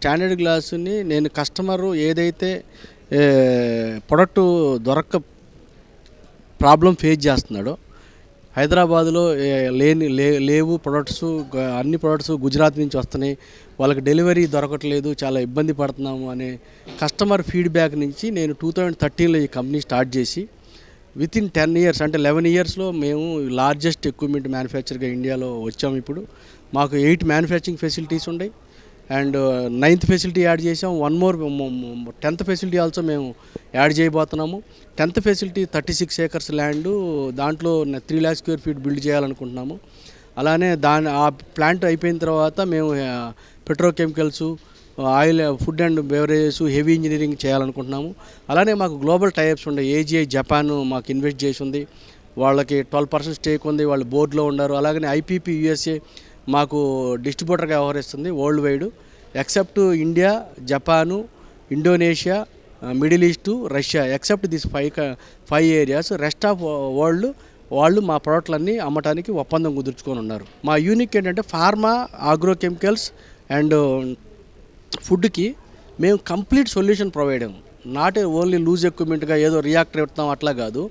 Standard గ్లాసుని నేను customer ఏదైతే ప్రొడక్ట్ దొరక్క ప్రాబ్లం ఫేస్ చేస్తున్నాడో, హైదరాబాద్లో లేవు ప్రొడక్ట్స్, అన్ని ప్రొడక్ట్స్ గుజరాత్ నుంచి వస్తున్నాయి, వాళ్ళకి డెలివరీ దొరకట్లేదు, చాలా ఇబ్బంది పడుతున్నాము అనే కస్టమర్ ఫీడ్బ్యాక్ నుంచి నేను 2013లో ఈ కంపెనీ స్టార్ట్ చేసి వితిన్ 10 ఇయర్స్ అంటే 11 ఇయర్స్లో మేము లార్జెస్ట్ ఎక్విప్మెంట్ మ్యానుఫ్యాక్చర్గా ఇండియాలో వచ్చాము. ఇప్పుడు మాకు 8 మ్యానుఫ్యాక్చరింగ్ ఫెసిలిటీస్ ఉన్నాయి అండ్ 9th ఫెసిలిటీ యాడ్ చేసాం. 1 more 10th ఫెసిలిటీ ఆల్సో మేము యాడ్ చేయబోతున్నాము. 10th ఫెసిలిటీ 36 acres ల్యాండ్, దాంట్లో 3 lakh square feet బిల్డ్ చేయాలనుకుంటున్నాము. అలానే ఆ ప్లాంట్ అయిపోయిన తర్వాత మేము petrochemicals, oil, food and beverages, heavy engineering చేయాలనుకుంటున్నాము. అలానే మాకు గ్లోబల్ టైప్స్ ఉన్నాయి. ఏజీఐ జపాన్ మాకు ఇన్వెస్ట్ చేసి ఉంది, వాళ్ళకి 12% స్టేక్ ఉంది, వాళ్ళు బోర్డులో ఉన్నారు. అలాగనే ఐపీపీ యూఎస్ఏ మాకు డిస్ట్రిబ్యూటర్గా వ్యవహరిస్తుంది world wide, except India, Japan, Indonesia, middle east, Russia, except this 5 areas. Rest of world వాళ్ళు మా ప్రోడక్ట్లన్నీ అమ్మటానికి ఒప్పందం కుదుర్చుకొని ఉన్నారు. మా యూనిక్ ఏంటంటే ఫార్మా, ఆగ్రోకెమికల్స్ అండ్ ఫుడ్కి మేము కంప్లీట్ సొల్యూషన్ ప్రొవైడ్ అయ్యాము. నాట్ ఓన్లీ లూజ్ ఎక్విప్మెంట్గా ఏదో రియాక్టర్ ఇస్తాం అట్లా కాదు.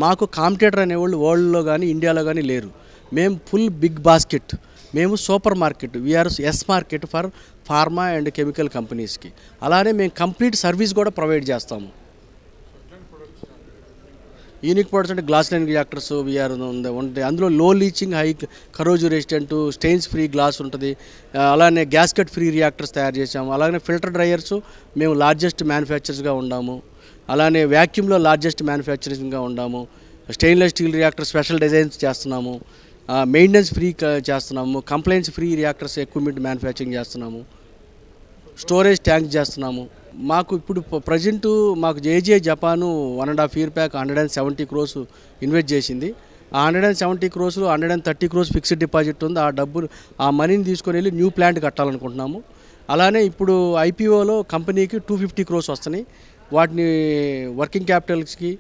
మాకు కాంపిటేటర్ అనేవాళ్ళు వరల్డ్లో కానీ ఇండియాలో కానీ లేరు. మేము ఫుల్ బిగ్ బాస్కెట్, మేము super market, we're as market for pharma and chemical కంపెనీస్కి. అలానే మేము కంప్లీట్ సర్వీస్ కూడా ప్రొవైడ్ చేస్తాము. యూనిక్ ప్రొడక్ట్స్ అంటే గ్లాస్ లైన్ రియాక్టర్స్ వీఆర్ ఉంటాయి. అందులో లో leaching, high corrosion resistant, stains free glass ఉంటుంది. అలానే గ్యాస్కెట్ ఫ్రీ రియాక్టర్స్ తయారు చేసాము. అలాగే ఫిల్టర్ డ్రైయర్స్ మేము లార్జెస్ట్ మ్యానుఫ్యాక్చర్స్గా ఉన్నాము. అలానే వ్యాక్యూమ్లో లార్జెస్ట్ మ్యానుఫ్యాక్చరింగ్గా ఉన్నాము. Stainless steel reactor special designs చేస్తున్నాము. మెయింటెనెన్స్ ఫ్రీ చేస్తున్నాము. Complains free reactors equipment manufacturing చేస్తున్నాము. స్టోరేజ్ ట్యాంక్ చేస్తున్నాము. మాకు ఇప్పుడు ప్రజెంటు మాకు AGI Japan 1.5 year back 170 crores invest చేసింది. ఆ 170 crores 130 crores ఫిక్స్డ్ డిపాజిట్ ఉంది. ఆ మనీని తీసుకొని వెళ్ళి న్యూ ప్లాంట్ కట్టాలనుకుంటున్నాము. అలానే ఇప్పుడు ఐపీఓలో కంపెనీకి 250 crores వస్తున్నాయి. వాటిని వర్కింగ్ క్యాపిటల్స్కి,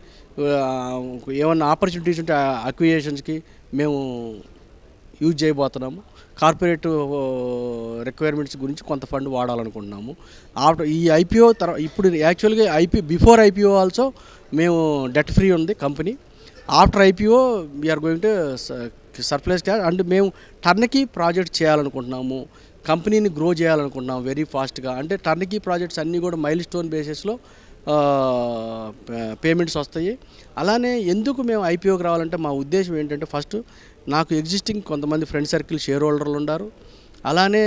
ఏమన్నా ఆపర్చునిటీస్ ఉంటే అక్విజిషన్స్కి మేము యూజ్ చేయబోతున్నాము. కార్పొరేట్ రిక్వైర్మెంట్స్ గురించి కొంత ఫండ్ వాడాలనుకుంటున్నాము. ఆఫ్టర్ ఈ ఐపీఓ తర్వాత ఇప్పుడు యాక్చువల్గా బిఫోర్ ఐపీఓ ఆల్సో మేము డెట్ ఫ్రీ ఉంది company. After IPO we're going to surplus cash and మేము టర్న్కీ ప్రాజెక్ట్ చేయాలనుకుంటున్నాము. కంపెనీని గ్రో చేయాలనుకుంటున్నాము వెరీ ఫాస్ట్గా. అంటే టర్న్కీ ప్రాజెక్ట్స్ అన్నీ కూడా మైల్ స్టోన్ బేసిస్లో పేమెంట్స్ వస్తాయి. అలానే ఎందుకు మేము ఐపీఓకి రావాలంటే మా ఉద్దేశం ఏంటంటే, ఫస్ట్ నాకు ఎగ్జిస్టింగ్ కొంతమంది ఫ్రెండ్ సర్కిల్ షేర్ హోల్డర్లు ఉన్నారు. అలానే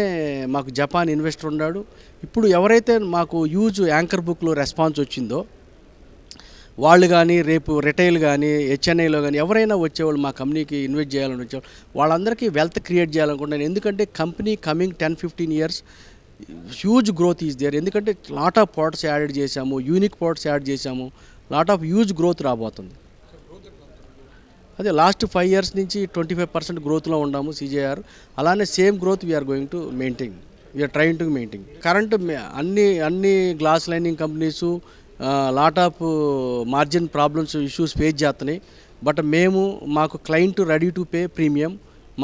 మాకు జపాన్ ఇన్వెస్టర్ ఉన్నాడు. ఇప్పుడు ఎవరైతే మాకు యూజ్ యాంకర్ బుక్లో రెస్పాన్స్ వచ్చిందో వాళ్ళు కానీ, రేపు రిటైల్ కానీ, హెచ్ఎన్ఐలో కానీ ఎవరైనా వచ్చేవాళ్ళు మా కంపెనీకి ఇన్వెస్ట్ చేయాలని వచ్చేవాళ్ళు వాళ్ళందరికీ వెల్త్ క్రియేట్ చేయాలనుకుంటున్నాను. ఎందుకంటే company coming 10-15 years huge growth is there. ఎందుకంటే లాట్ ఆఫ్ ప్రోడక్ట్స్ యాడ్ చేసాము, యూనిక్ ప్రోడక్ట్స్ యాడ్ చేసాము, లాట్ ఆఫ్ హ్యూజ్ గ్రోత్ రాబోతుంది. అదే లాస్ట్ 5 years నుంచి 25% గ్రోత్లో ఉన్నాము సిజేఆర్. అలానే same growth we're going to maintain, we're trying to maintain. Current అన్ని glass lining companies lot of margin problems, issues face చేస్తున్నాయి. But మాకు client ready to pay premium.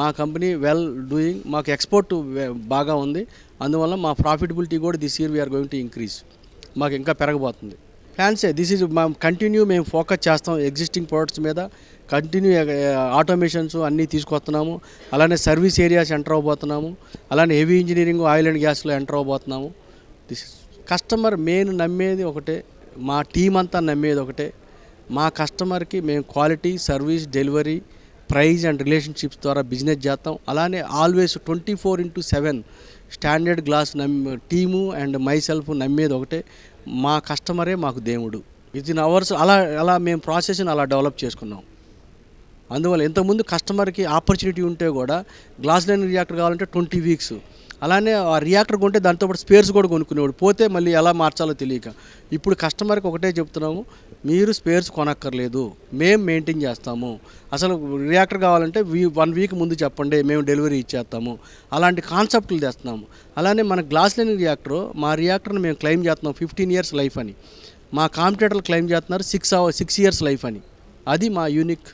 మా company well doing, మాకు export బాగా ఉంది. అందువల్ల మా ప్రాఫిటబిలిటీ కూడా this year we're going to increase, మాకు ఇంకా పెరగబోతుంది. ఫ్యాన్సే దిస్ ఈజ్ కంటిన్యూ మేము ఫోకస్ చేస్తాం ఎగ్జిస్టింగ్ ప్రోడక్ట్స్ మీద. కంటిన్యూ ఆటోమేషన్స్ అన్నీ తీసుకొస్తున్నాము. అలానే సర్వీస్ ఏరియాస్ ఎంటర్ అవ్వబోతున్నాము. అలానే హెవీ ఇంజనీరింగ్, ఆయిల్ అండ్ గ్యాస్లో ఎంటర్ అవ్వబోతున్నాము. దిస్ ఇస్ కస్టమర్ మెయిన్ నమ్మేది ఒకటే, మా టీం అంతా నమ్మేది ఒకటే. మా కస్టమర్కి మేము quality, service, delivery, price and relationships ద్వారా బిజినెస్ చేస్తాం. అలానే always 24/7 standard glass team and myself నమ్మేది ఒకటే, మా కస్టమరే మాకు దేవుడు. వితిన్ అవర్స్ అలా మేము ప్రాసెస్ని అలా డెవలప్ చేసుకున్నాం. అందువల్ల ఇంతకుముందు కస్టమర్కి ఆపర్చునిటీ ఉంటే కూడా గ్లాస్ లైన్ రియాక్టర్ కావాలంటే 20 weeks. అలానే ఆ రియాక్టర్ కొంటే దాంతోపాటు స్పేర్స్ కూడా కొనుక్కునేవాడు, పోతే మళ్ళీ ఎలా మార్చాలో తెలియక. ఇప్పుడు కస్టమర్కి ఒకటే చెప్తున్నాము, మీరు స్పేర్స్ కొనక్కర్లేదు, మేము మెయింటైన్ చేస్తాము. అసలు రియాక్టర్ కావాలంటే 1 week ముందు చెప్పండి, మేము డెలివరీ ఇచ్చేస్తాము. అలాంటి కాన్సెప్ట్లు తెస్తున్నాము. అలానే మన గ్లాస్ లైన్ రియాక్టర్, మా రియాక్టర్ని మేము క్లెయిమ్ చేస్తున్నాం 15 years లైఫ్ అని. మా కాంపిటేటర్లు క్లెయిమ్ చేస్తున్నారు 6 years లైఫ్ అని. అది మా యూనిక్